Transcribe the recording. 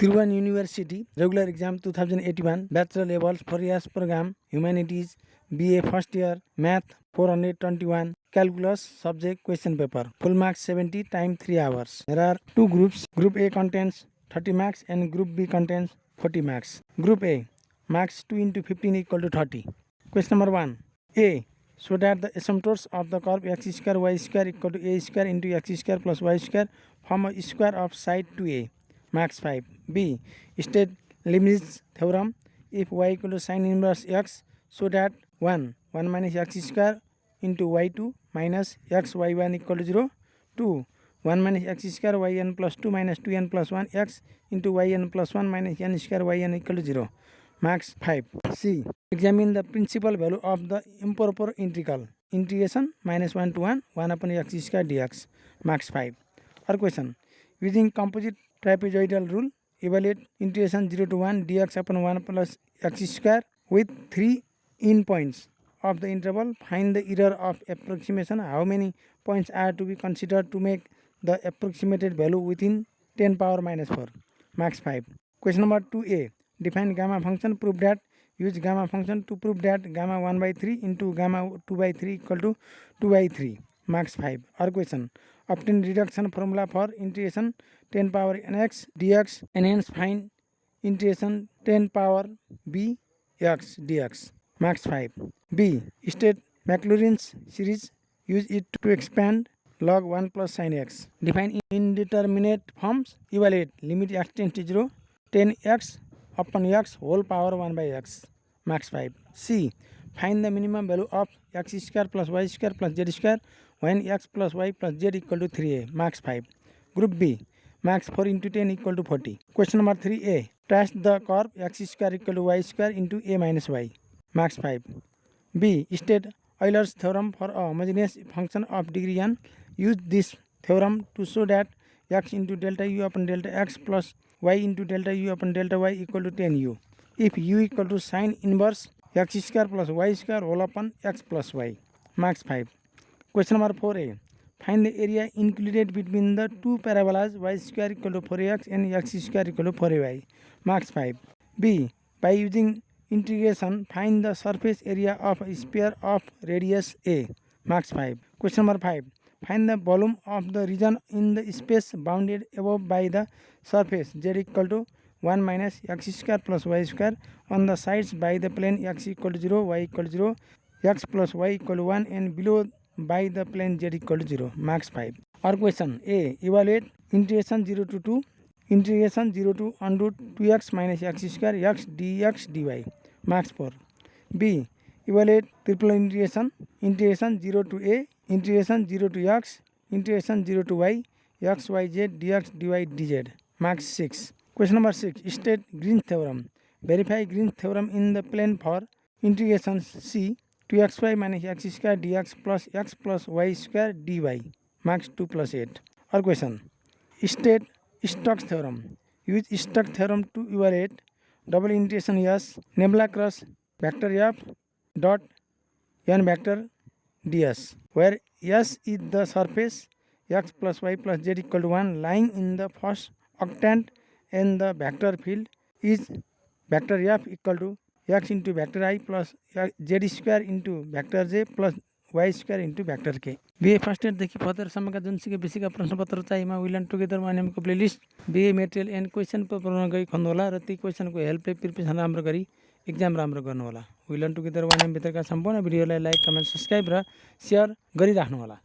Tiruvan University regular exam 2081 bachelor levels 4 years program humanities BA first year math 421 calculus subject question paper full marks 70 time 3 hours. There are two groups. Group A contains 30 marks and group B contains 40 marks. Group A marks 2 into 15 equal to 30. Question number 1. A. So that the asymptotes of the curve x square y square equal to a square into x square plus y square form a square of side 2a. Marks 5. B. State Leibniz theorem. If y equal to sin inverse x, so that 1 minus x square into y2 minus x y1 equal to 0. 2 1 minus x square yn plus 2 minus 2n plus 1 x into yn plus 1 minus n square yn equal to 0. Marks 5. C. Examine the principal value of the improper integral. Integration minus 1 to 1 upon x square dx. Marks 5. Or question. Using composite trapezoidal rule, evaluate integration 0 to 1 dx upon 1 plus x square with 3 in points of the interval. Find the error of approximation. How many points are to be considered to make the approximated value within 10 power minus 4. Marks 5. Question number 2a. Define gamma function. Prove that. Use gamma function to prove that gamma 1 by 3 into gamma 2 by 3 equal to 2 by 3. Marks 5. Or question. Obtain reduction formula for integration 10 power nx dx and hence find integration 10 power b x dx. Marks 5. B. State Maclaurin's series. Use it to expand log 1 plus sin x. Define indeterminate forms. Evaluate limit x tends to 0 10x upon x whole power 1 by x. Marks 5. C. Find the minimum value of x square plus y square plus z square when x plus y plus z equal to 3a. Marks 5. Group B. Marks 4 into 10 equal to 40. Question number 3a. Trace the curve x square equal to y square into a minus y. Marks 5. B. State Euler's theorem for a homogeneous function of degree n. Use this theorem to show that x into delta u upon delta x plus y into delta u upon delta y equal to 10u. If u equal to sin inverse x square plus y square whole upon x plus y. Marks 5. Question number 4a. Find the area included between the two parabolas y square equal to 4x and x square equal to 4y. Marks 5. B. By using integration, find the surface area of a sphere of radius a. Marks 5. Question number 5. Find the volume of the region in the space bounded above by the surface z equal to 1 minus x square plus y square on the sides by the plane x equal to 0, y equal to 0, x plus y equal to 1 and below by the plane z equal to 0. Marks 5. Or question. A. Evaluate integration 0 to 2. Integration 0 to under 2x minus x square x dx dy. Marks 4. B. Evaluate triple integration. Integration 0 to a. Integration 0 to x. Integration 0 to y. x y z dx dy dz. Marks 6. Question number 6. State Green's theorem. Verify Green's theorem in the plane for integration c 2xy minus x square dx plus x plus y square dy. Marks 2 plus 8. Or question. State Stokes theorem. Use Stokes theorem to evaluate double integration s nebula cross vector f dot n vector ds, where s is the surface x plus y plus z equal to 1 lying in the first octant and the vector field is vector f equal to x into vector I plus z square into vector j plus y square into vector k. BA first इयरदेखि further सम्मका जुनसुकै बेसिकका प्रश्नपत्र चाहिएमा we learn together नामको playlist BA material and question पेपरमा गई खोज्नुहोला र ती क्वेसनको हेल्पले प्रिपरेसन राम्रो गरी एक्जाम राम्रो गर्नुहोला। वी लर्न टुगेदर भित्रका सम्पूर्ण भिडियोलाई लाइक कमेन्ट सब्सक्राइब र सेयर गरिराख्नुहोला।